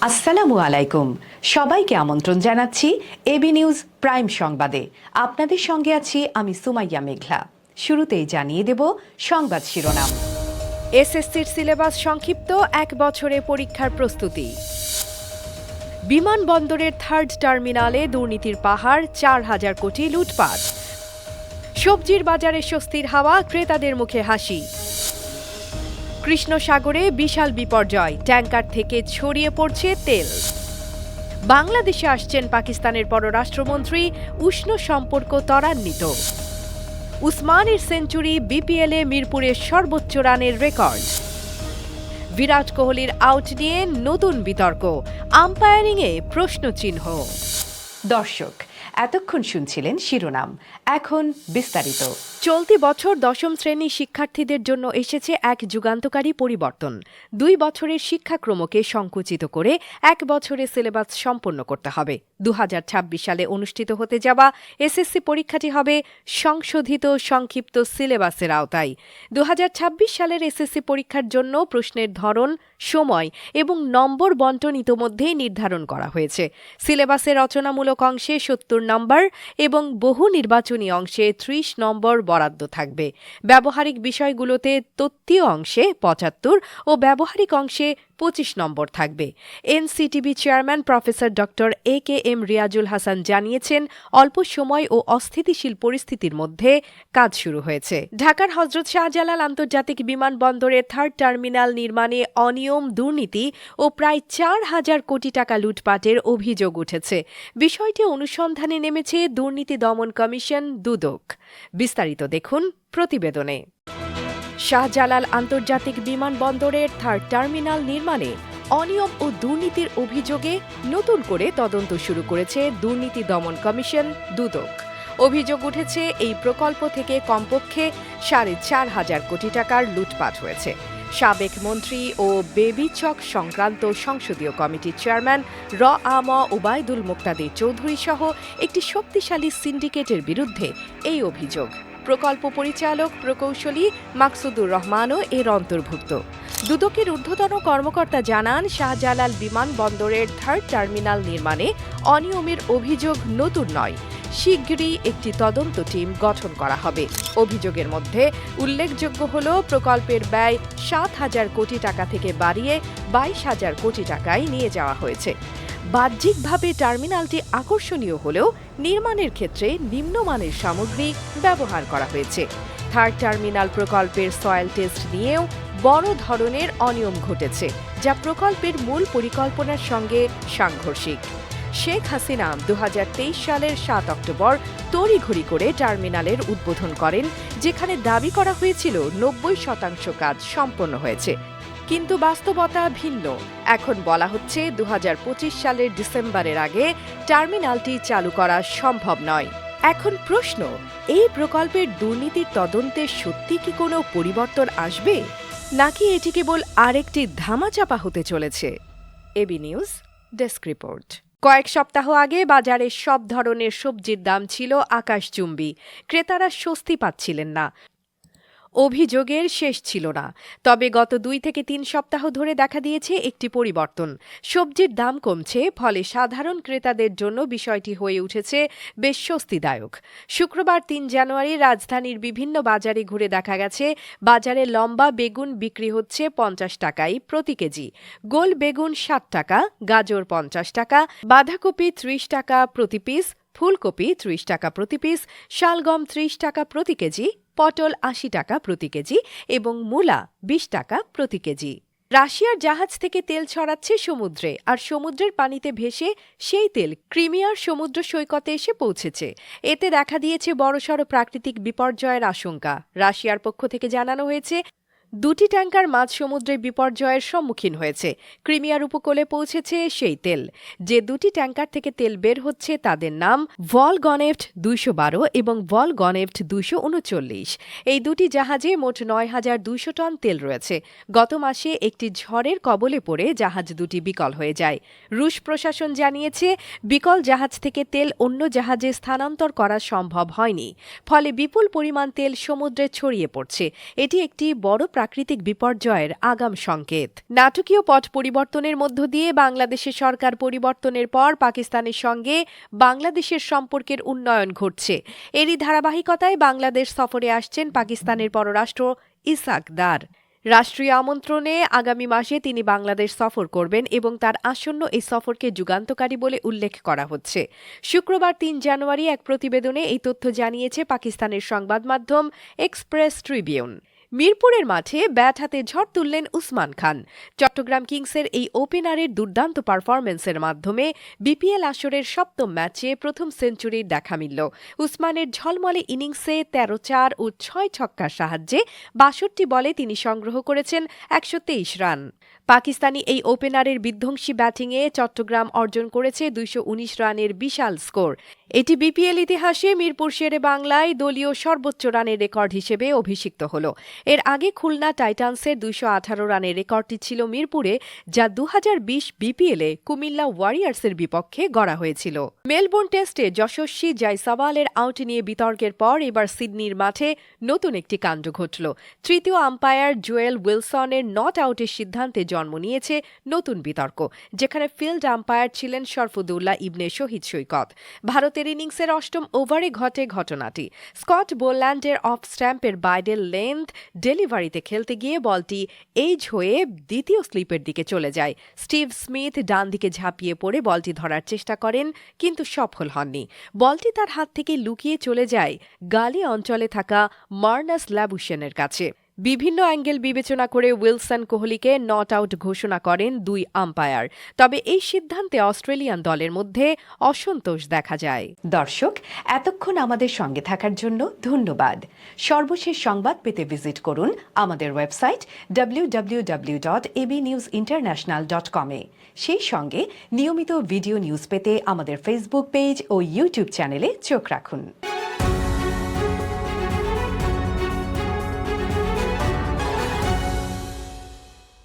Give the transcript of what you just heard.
আসসালামু আলাইকুম। সবাইকে আমন্ত্রণ জানাচ্ছি এবি নিউজ প্রাইম সংবাদে। আপনাদের সঙ্গে আছি আমি সুমাইয়া মেঘলা। শুরুতেই জানিয়ে দেব সংবাদ শিরোনাম। এসএসসির সিলেবাস সংক্ষিপ্ত, 1 বছরে পরীক্ষার প্রস্তুতি। বিমানবন্দরের থার্ড টার্মিনালে দুর্নীতির পাহাড়, 4,000 কোটি লুটপাট। সবজির বাজারে স্বস্তির হাওয়া, ক্রেতাদের মুখে হাসি। কৃষ্ণ সাগরে বিশাল বিপর্যয়, ট্যাঙ্কার থেকে ছড়িয়ে পড়ছে তেল। বাংলাদেশে আসছেন পাকিস্তানের পররাষ্ট্রমন্ত্রী, উষ্ণ সম্পর্ক ত্বরান্বিত। উসমানের সেঞ্চুরি, বিপিএলে মিরপুরের সর্বোচ্চ রানের রেকর্ড। বিরাট কোহলির আউট নিয়ে নতুন বিতর্ক, আম্পায়ারিংয়ে প্রশ্নচিহ্ন। দর্শক, এতক্ষণ শুনছিলেন শিরোনাম, এখন বিস্তারিত। চলতি বছর দশম শ্রেণীর শিক্ষার্থীদের জন্য এসেছে এক যুগান্তকারী পরিবর্তন। 2 বছরের শিক্ষাক্রমকে সংকুচিত করে 1 বছরে সিলেবাস সম্পন্ন করতে হবে। 2026 সালে অনুষ্ঠিত হতে যাওয়া এসএসসি পরীক্ষাটি হবে সংশোধিত সংক্ষিপ্ত সিলেবাসের আওতায়। 2026 সালের এসএসসি পরীক্ষার জন্য প্রশ্নের ধরন, সময় এবং নম্বর বণ্টন ইতোমধ্যেই নির্ধারণ করা হয়েছে। সিলেবাসের রচনামূলক অংশে 70 নম্বর এবং বহু নির্বাচনী অংশে 30 নম্বর বরাদ্দ থাকবে। ব্যবহারিক বিষয়গুলোতে তত্ত্বীয় অংশে 75 ও ব্যবহারিক অংশে 25 নম্বর থাকবে। NCTB chairman professor doctor AKM Riazul Hasan জানিয়েছেন, অল্প সময় ও অস্থিতিশীল পরিস্থিতির মধ্যে কাজ শুরু হয়েছে। ঢাকার হযরত শাহজালাল আন্তর্জাতিক বিমানবন্দরের থার্ড টার্মিনাল নির্মাণে অনিয়ম, দুর্নীতি ও প্রায় 4,000 কোটি টাকা লুটপাটের অভিযোগ উঠেছে। বিষয়টি অনুসন্ধানে নেমেছে দুর্নীতি দমন কমিশন, দুদক। বিস্তারিত দেখুন প্রতিবেদনে। শাহজালাল আন্তর্জাতিক বিমানবন্দরের থার্ড টার্মিনাল নির্মাণে অনিয়ম ও দুর্নীতির অভিযোগে নতুন করে তদন্ত শুরু করেছে দুর্নীতি দমন কমিশন, দুদক। অভিযোগ উঠেছে, এই প্রকল্প থেকে কমপক্ষে 4,500 কোটি টাকার লুটপাট হয়েছে। সাবেক মন্ত্রী ও বেবি চক সংক্রান্ত সংসদীয় কমিটির চেয়ারম্যান ওবায়দুল মুক্তাদির চৌধুরী সহ একটি শক্তিশালী সিন্ডিকেটের বিরুদ্ধে এই অভিযোগ। প্রকল্প পরিচালক প্রকৌশলী মাকসুদুর রহমানও এর অন্তর্ভুক্ত। দুদকের ঊর্ধ্বতন কর্মকর্তা জানান, শাহজালাল বিমানবন্দরের থার্ড টার্মিনাল নির্মাণে অনিয়মের অভিযোগ নতুন নয়। শিগগিরই একটি তদন্ত টিম গঠন করা হবে। অভিযোগের মধ্যে উল্লেখযোগ্য হল, প্রকল্পের ব্যয় 7,000 কোটি টাকা থেকে বাড়িয়ে 22,000 কোটি টাকায় নিয়ে যাওয়া হয়েছে। বাহ্যিকভাবে টার্মিনালটি আকর্ষণীয় হলেও নির্মাণের ক্ষেত্রে নিম্নমানের সামগ্রী ব্যবহার করা হয়েছে। থার্ড টার্মিনাল প্রকল্পের সয়েল টেস্ট নিয়েও বড় ধরনের অনিয়ম ঘটেছে, যা প্রকল্পের মূল পরিকল্পনার সঙ্গে সাংঘর্ষিক। শেখ হাসিনা 2023 সালের 7 অক্টোবর তড়িঘড়ি করে টার্মিনালের উদ্বোধন করেন, যেখানে দাবি করা হয়েছিল 90% কাজ সম্পন্ন হয়েছে। কিন্তু বাস্তবতা ভিন্ন। এখন বলা হচ্ছে 2025 সালের ডিসেম্বরের আগে টার্মিনালটি চালু করা সম্ভব নয়। এখন প্রশ্ন, এই প্রকল্পের দুর্নীতির তদন্তে সত্যি কি কোনো পরিবর্তন আসবে, নাকি এটি কেবল আরেকটি ধামাচাপা হতে চলেছে? AB news desk report. কয়েক সপ্তাহ আগে বাজারে সব ধরনের সবজির দাম ছিল আকাশচুম্বী। ক্রেতারা স্বস্তি পাচ্ছিলেন না। অভিযোগের শেষ ছিল না। তবে গত 2 থেকে 3 সপ্তাহ ধরে দেখা দিয়েছে একটি পরিবর্তন। সবজির দাম কমছে, ফলে সাধারণ ক্রেতাদের জন্য বিষয়টি হয়ে উঠেছে বেশ স্বস্তিদায়ক। শুক্রবার 3 জানুয়ারি রাজধানীর বিভিন্ন বাজারে ঘুরে দেখা গেছে, বাজারে লম্বা বেগুন বিক্রি হচ্ছে 50 টাকায় প্রতি কেজি, গোল বেগুন 60 টাকা, গাজর 50 টাকা, বাঁধাকপি 30 টাকা প্রতি পিস, ফুলকপি 30 টাকা প্রতি পিস, শালগম 30 টাকা প্রতি কেজি, পটল 80 টাকা প্রতি কেজি এবং মূলা 20 টাকা প্রতি কেজি। রাশিয়ার জাহাজ থেকে তেল ছড়াচ্ছে সমুদ্রে, আর সমুদ্রের পানিতে ভেসে সেই তেল ক্রিমিয়ার সমুদ্র সৈকতে এসে পৌঁছেছে। এতে দেখা দিয়েছে বড়সড় প্রাকৃতিক বিপর্যয়ের আশঙ্কা। রাশিয়ার পক্ষ থেকে জানানো হয়েছে, 2টি ট্যাঙ্কার মাঝ সমুদ্রে বিপর্যয়ের সম্মুখীন হয়েছে। ক্রিমিয়ার উপকূলে পৌঁছেছে সেই তেল। যে 2টি ট্যাঙ্কার থেকে তেল বের হচ্ছে তাদের নাম ভলগনেফট 212 এবং ভলগনেফট 239। এই 2টি জাহাজে মোট 9,200 টন তেল রয়েছে। গত মাসে একটি ঝড়ের কবলে পড়ে জাহাজ 2টি বিকল হয়ে যায়। রুশ প্রশাসন জানিয়েছে, বিকল জাহাজ থেকে তেল অন্য জাহাজে স্থানান্তর করা সম্ভব হয়নি। ফলে বিপুল পরিমাণ তেল সমুদ্রে ছড়িয়ে পড়ছে। এটি একটি বড় প্রাকৃতিক বিপর্যয়ের আগাম সংকেত। নাটকীয় পট পরিবর্তনের মধ্য দিয়ে বাংলাদেশের সরকার পরিবর্তনের পর পাকিস্তানের সঙ্গে বাংলাদেশের সম্পর্কের উন্নয়ন ঘটছে। এরই ধারাবাহিকতায় বাংলাদেশ সফরে আসছেন পাকিস্তানের পররাষ্ট্র ইসহাক দার। রাষ্ট্রীয় আমন্ত্রণে আগামী মাসে তিনি বাংলাদেশ সফর করবেন এবং তার আসন্ন এই সফরকে যুগান্তকারী বলে উল্লেখ করা হচ্ছে। শুক্রবার ৩ জানুয়ারি এক প্রতিবেদনে এই তথ্য জানিয়েছে পাকিস্তানের সংবাদ মাধ্যম এক্সপ্রেস ট্রিবিউন। মিরপুরের মাঠে ব্যাট হাতে ঝড় তুললেন উসমান খান। চট্টগ্রাম কিংসের এই ওপেনারের দুর্দান্ত পারফরম্যান্সের মাধ্যমে বিপিএল আসরের সপ্তম ম্যাচে প্রথম সেঞ্চুরির দেখা মিলল। উসমানের ঝলমলে ইনিংসে ১৩-৪ ও ৬ ছক্কার সাহায্যে ৬২ বলে তিনি সংগ্রহ করেছেন ১২৩ রান। পাকিস্তানি এই ওপেনারের বিধ্বংসী ব্যাটিংয়ে চট্টগ্রাম অর্জন করেছে ২১৯ রানের বিশাল স্কোর। এটি বিপিএল ইতিহাসে মিরপুর শেরে বাংলায় দলীয় সর্বোচ্চ রানের রেকর্ড হিসেবে অভিষিক্ত হল। এর আগে খুলনা টাইটান্সের ২১৮ রানের রেকর্ডটি ছিল মিরপুরে, যা ২০২০ বিপিএলে কুমিল্লা ওয়ারিয়ার্সের বিপক্ষে গড়া হয়েছিল। মেলবোর্ন টেস্টে যশস্বী জয়সওয়ালের আউট নিয়ে বিতর্কের পর এবার সিডনির মাঠে নতুন একটি কাণ্ড ঘটল। তৃতীয় আম্পায়ার জোয়েল উইলসনের নট আউটের সিদ্ধান্তে জন্ম নিয়েছে নতুন বিতর্ক, যেখানে ফিল্ড আম্পায়ার ছিলেন শরফুদ্দৌলা ইবনে শহীদ সৈকত। ভারতের ইনিংসের অষ্টম ওভারে ঘটে ঘটনাটি। স্কট বোল্যান্ডের অফ স্ট্যাম্পের বাইরের লেন্থ ডেলিভারিতে খেলতে গিয়ে বলটি এইজ হয়ে দ্বিতীয় স্লিপের দিকে চলে যায়। স্টিভ স্মিথ ডান দিকে ঝাঁপিয়ে পড়ে বলটি ধরার চেষ্টা করেন, কিন্তু সফল হননি। বলটি তার হাত থেকে লুকিয়ে চলে যায় গালি অঞ্চলে থাকা মার্নাস ল্যাবুশেনের কাছে। বিভিন্ন অ্যাঙ্গেল বিবেচনা করে উইলসন কোহলিকে নট আউট ঘোষণা করেন ২ আম্পায়ার। তবে এই সিদ্ধান্তে অস্ট্রেলিয়ান দলের মধ্যে অসন্তোষ দেখা যায়। দর্শক, এতক্ষণ আমাদের সঙ্গে থাকার জন্য ধন্যবাদ। সর্বশেষ সংবাদ পেতে ভিজিট করুন আমাদের ওয়েবসাইট www.abnewsinternational.com এ। সেই সঙ্গে নিয়মিত ভিডিও নিউজ পেতে আমাদের ফেসবুক পেজ ও ইউটিউব চ্যানেলে চোখ রাখুন।